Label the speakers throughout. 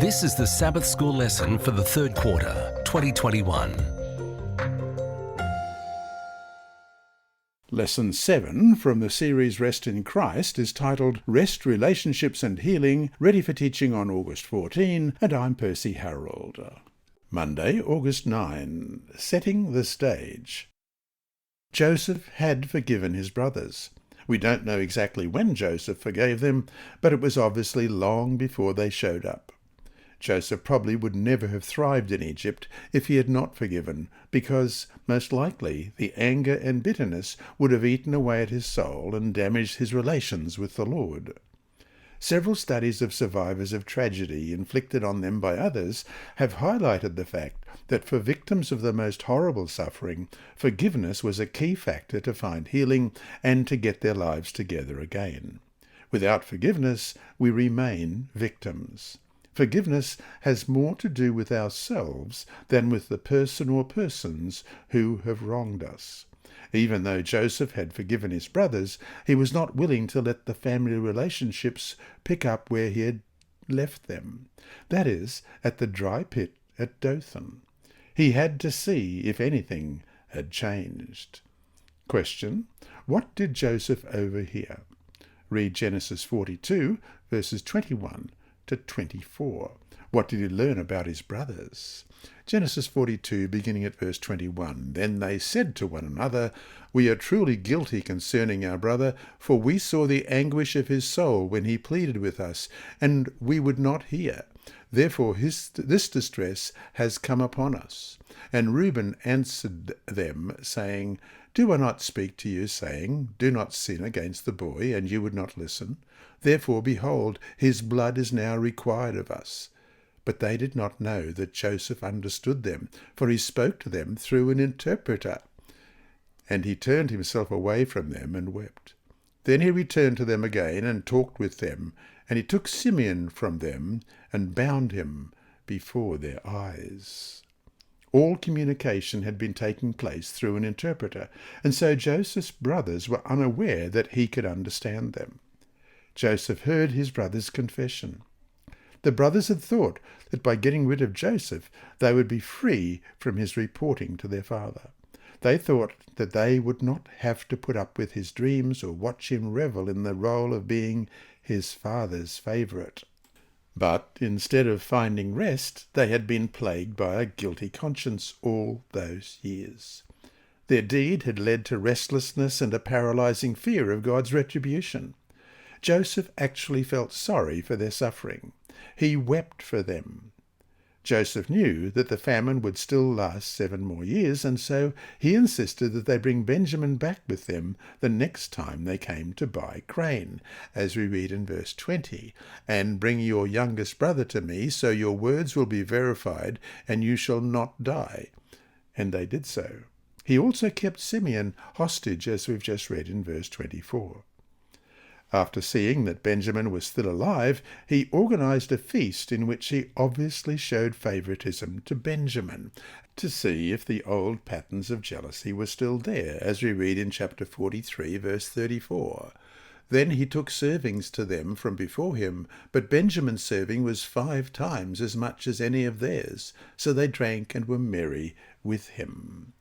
Speaker 1: This is the Sabbath School lesson for the third quarter, 2021.
Speaker 2: Lesson 7 from the series Rest in Christ is titled Rest, Relationships and Healing, ready for teaching on August 14, and I'm Percy Harrold. Monday, August 9, Setting the Stage. Joseph had forgiven his brothers. We don't know exactly when Joseph forgave them, but it was obviously long before they showed up. Joseph probably would never have thrived in Egypt if he had not forgiven, because, most likely, the anger and bitterness would have eaten away at his soul and damaged his relations with the Lord. Several studies of survivors of tragedy inflicted on them by others have highlighted the fact that for victims of the most horrible suffering, forgiveness was a key factor to find healing and to get their lives together again. Without forgiveness, we remain victims. Forgiveness has more to do with ourselves than with the person or persons who have wronged us. Even though Joseph had forgiven his brothers, he was not willing to let the family relationships pick up where he had left them, that is, at the dry pit at Dothan. He had to see if anything had changed. Question: what did Joseph overhear? Read Genesis 42, verses 21 to 24. What did he learn about his brothers? Genesis 42, beginning at verse 21. Then they said to one another, "We are truly guilty concerning our brother, for we saw the anguish of his soul when he pleaded with us, and we would not hear. Therefore this distress has come upon us." And Reuben answered them, saying, "Do I not speak to you, saying, do not sin against the boy, and you would not listen? Therefore, behold, his blood is now required of us." But they did not know that Joseph understood them, for he spoke to them through an interpreter. And he turned himself away from them and wept. Then he returned to them again and talked with them, and he took Simeon from them and bound him before their eyes. All communication had been taking place through an interpreter, and so Joseph's brothers were unaware that he could understand them. Joseph heard his brother's confession. The brothers had thought that by getting rid of Joseph, they would be free from his reporting to their father. They thought that they would not have to put up with his dreams or watch him revel in the role of being his father's favourite. But instead of finding rest, they had been plagued by a guilty conscience all those years. Their deed had led to restlessness and a paralysing fear of God's retribution. Joseph actually felt sorry for their suffering. He wept for them. Joseph knew that the famine would still last 7 more years, and so he insisted that they bring Benjamin back with them the next time they came to buy grain, as we read in verse 20, "And bring your youngest brother to me, so your words will be verified, and you shall not die." And they did so. He also kept Simeon hostage, as we've just read in verse 24. After seeing that Benjamin was still alive, he organized a feast in which he obviously showed favoritism to Benjamin, to see if the old patterns of jealousy were still there, as we read in chapter 43, verse 34. Then he took servings to them from before him, but Benjamin's serving was 5 times as much as any of theirs, so they drank and were merry with him.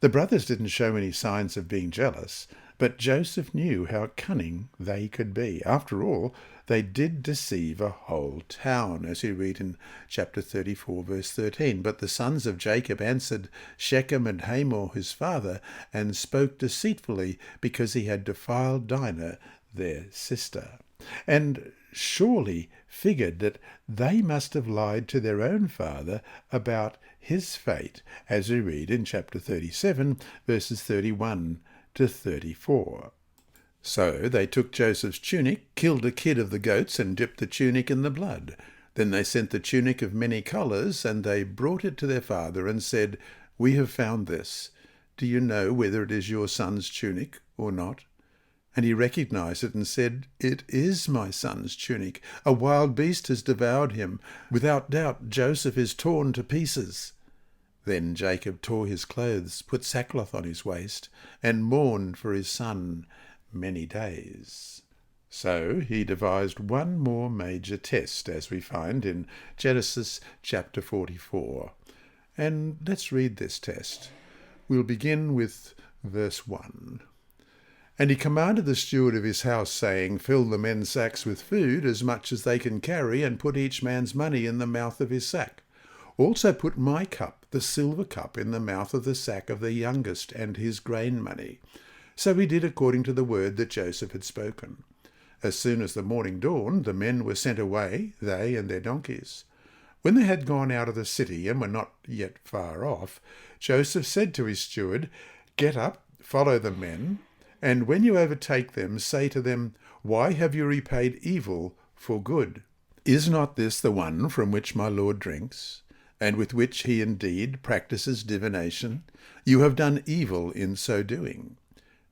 Speaker 2: The brothers didn't show any signs of being jealous, but Joseph knew how cunning they could be. After all, they did deceive a whole town, as we read in chapter 34, verse 13. But the sons of Jacob answered Shechem and Hamor his father, and spoke deceitfully, because he had defiled Dinah, their sister, and surely figured that they must have lied to their own father about his fate, as we read in chapter 37, verses 31 to 34. So they took Joseph's tunic, killed a kid of the goats, and dipped the tunic in the blood. Then they sent the tunic of many colours, and they brought it to their father and said, "We have found this. Do you know whether it is your son's tunic or not?" And he recognized it and said, "It is my son's tunic. A wild beast has devoured him. Without doubt, Joseph is torn to pieces." Then Jacob tore his clothes, put sackcloth on his waist, and mourned for his son many days. So he devised one more major test, as we find in Genesis chapter 44. And let's read this test. We'll begin with verse 1. And he commanded the steward of his house, saying, Fill the men's sacks with food, as much as they can carry, and put each man's money in the mouth of his sack. Also put my cup, the silver cup, in the mouth of the sack of the youngest, and his grain money. So he did according to the word that Joseph had spoken. As soon as the morning dawned, the men were sent away, they and their donkeys. When they had gone out of the city and were not yet far off, Joseph said to his steward, Get up, follow the men, and when you overtake them, say to them, Why have you repaid evil for good? Is not this the one from which my Lord drinks, and with which he indeed practices divination? You have done evil in so doing.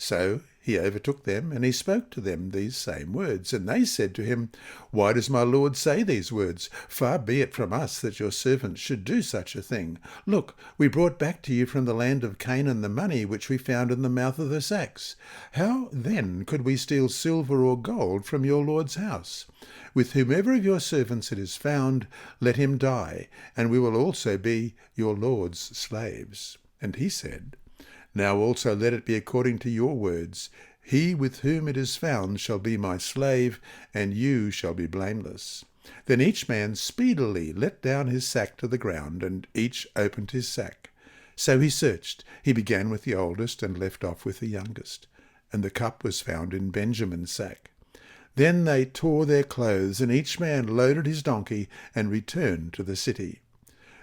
Speaker 2: So he overtook them, and he spoke to them these same words. And they said to him, Why does my Lord say these words? Far be it from us that your servants should do such a thing. Look, we brought back to you from the land of Canaan the money which we found in the mouth of the sacks. How then could we steal silver or gold from your Lord's house? With whomever of your servants it is found, let him die, and we will also be your Lord's slaves. And he said, Now also let it be according to your words. He with whom it is found shall be my slave, and you shall be blameless. Then each man speedily let down his sack to the ground, and each opened his sack. So he searched. He began with the oldest, and left off with the youngest. And the cup was found in Benjamin's sack. Then they tore their clothes, and each man loaded his donkey, and returned to the city.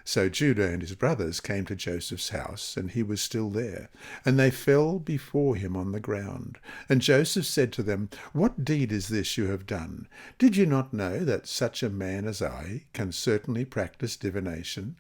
Speaker 2: So Judah and his brothers came to Joseph's house, and he was still there. And they fell before him on the ground. And Joseph said to them, What deed is this you have done? Did you not know that such a man as I can certainly practice divination?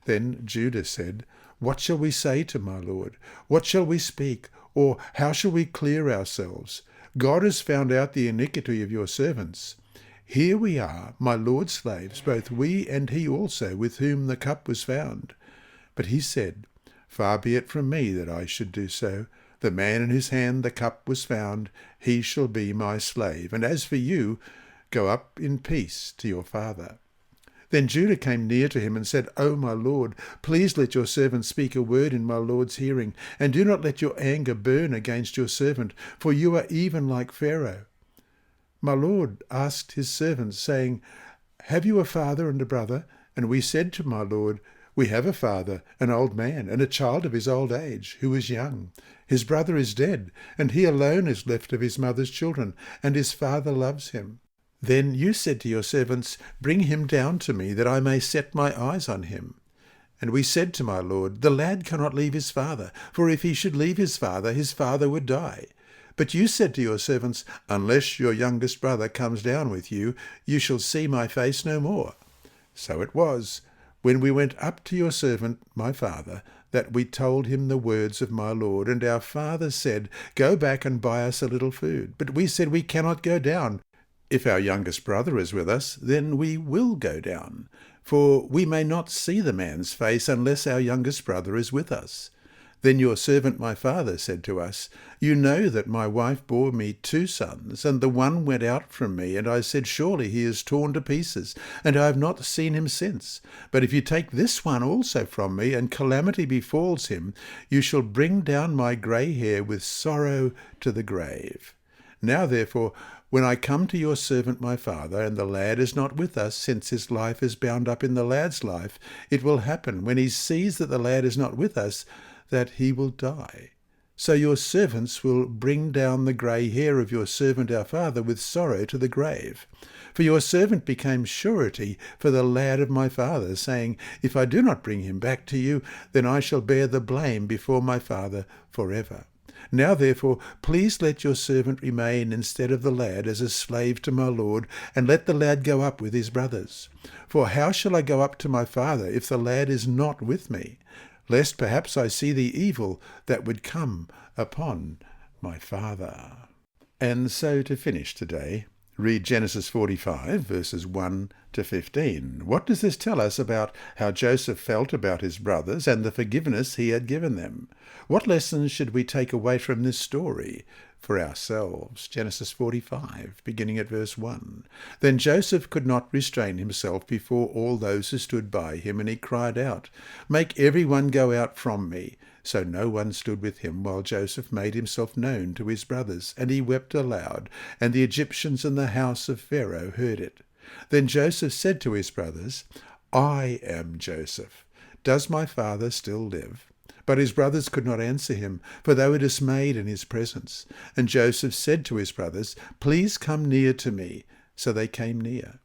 Speaker 2: Then Judah said, What shall we say to my lord? What shall we speak? Or how shall we clear ourselves? God has found out the iniquity of your servants. Here we are, my lord's slaves, both we and he also, with whom the cup was found. But he said, Far be it from me that I should do so. The man in whose hand the cup was found, he shall be my slave. And as for you, go up in peace to your father. Then Judah came near to him and said, O my lord, please let your servant speak a word in my lord's hearing, and do not let your anger burn against your servant, for you are even like Pharaoh. My lord asked his servants, saying, Have you a father and a brother? And we said to my lord, We have a father, an old man, and a child of his old age, who is young. His brother is dead, and he alone is left of his mother's children, and his father loves him. Then you said to your servants, Bring him down to me, that I may set my eyes on him. And we said to my lord, The lad cannot leave his father, for if he should leave his father would die. But you said to your servants, Unless your youngest brother comes down with you, you shall see my face no more. So it was, when we went up to your servant, my father, that we told him the words of my lord. And our father said, Go back and buy us a little food. But we said, We cannot go down. If our youngest brother is with us, then we will go down. For we may not see the man's face unless our youngest brother is with us. Then your servant my father said to us, You know that my wife bore me 2 sons, and the one went out from me, and I said, Surely he is torn to pieces, and I have not seen him since. But if you take this one also from me, and calamity befalls him, you shall bring down my grey hair with sorrow to the grave. Now therefore, when I come to your servant my father, and the lad is not with us, since his life is bound up in the lad's life, it will happen, when he sees that the lad is not with us, that he will die. So your servants will bring down the grey hair of your servant our father with sorrow to the grave. For your servant became surety for the lad of my father, saying, If I do not bring him back to you, then I shall bear the blame before my father forever. Now therefore, please let your servant remain instead of the lad as a slave to my lord, and let the lad go up with his brothers. For how shall I go up to my father if the lad is not with me? Lest perhaps I see the evil that would come upon my father. And so to finish today, Read Genesis 45, verses 1 to 15. What does this tell us about how Joseph felt about his brothers and the forgiveness he had given them? What lessons should we take away from this story for ourselves? Genesis 45, beginning at verse 1. Then Joseph could not restrain himself before all those who stood by him, and he cried out, "Make everyone go out from me." So no one stood with him while Joseph made himself known to his brothers, and he wept aloud, and the Egyptians in the house of Pharaoh heard it. Then Joseph said to his brothers, "I am Joseph. Does my father still live?" But his brothers could not answer him, for they were dismayed in his presence. And Joseph said to his brothers, "Please come near to me." So they came near.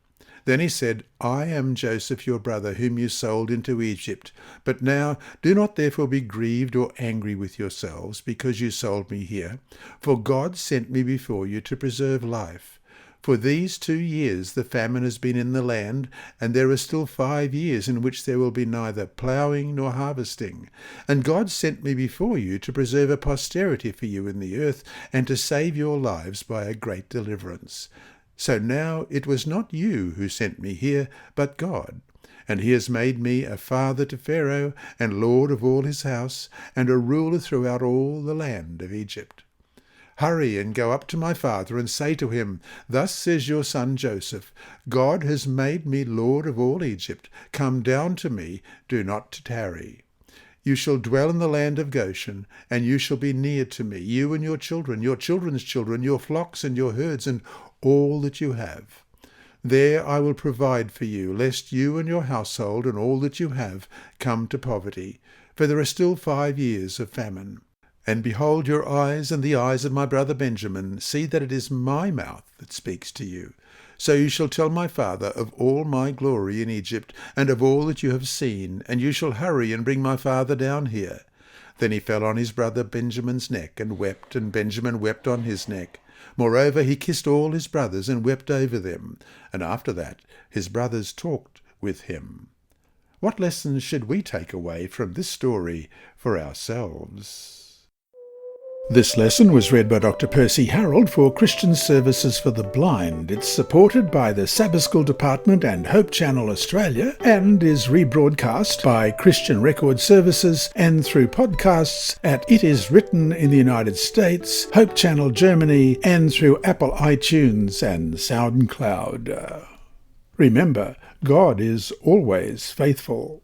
Speaker 2: Then he said, "I am Joseph your brother, whom you sold into Egypt. But now do not therefore be grieved or angry with yourselves, because you sold me here. For God sent me before you to preserve life. For these 2 years the famine has been in the land, and there are still 5 years in which there will be neither ploughing nor harvesting. And God sent me before you to preserve a posterity for you in the earth, and to save your lives by a great deliverance. So now it was not you who sent me here, but God. And he has made me a father to Pharaoh, and lord of all his house, and a ruler throughout all the land of Egypt. Hurry and go up to my father and say to him, 'Thus says your son Joseph, God has made me lord of all Egypt. Come down to me, do not tarry. You shall dwell in the land of Goshen, and you shall be near to me, you and your children, your children's children, your flocks and your herds, and all that you have. There I will provide for you, lest you and your household and all that you have come to poverty, for there are still 5 years of famine. And behold, your eyes and the eyes of my brother Benjamin see that it is my mouth that speaks to you. So you shall tell my father of all my glory in Egypt, and of all that you have seen, and you shall hurry and bring my father down here.' Then he fell on his brother Benjamin's neck and wept, and Benjamin wept on his neck. Moreover, he kissed all his brothers and wept over them. And after that, his brothers talked with him." What lessons should we take away from this story for ourselves? This lesson was read by Dr. Percy Harrold for Christian Services for the Blind. It's supported by the Sabbath School Department and Hope Channel Australia, and is rebroadcast by Christian Record Services and through podcasts at It Is Written in the United States, Hope Channel Germany, and through Apple iTunes and SoundCloud. Remember, God is always faithful.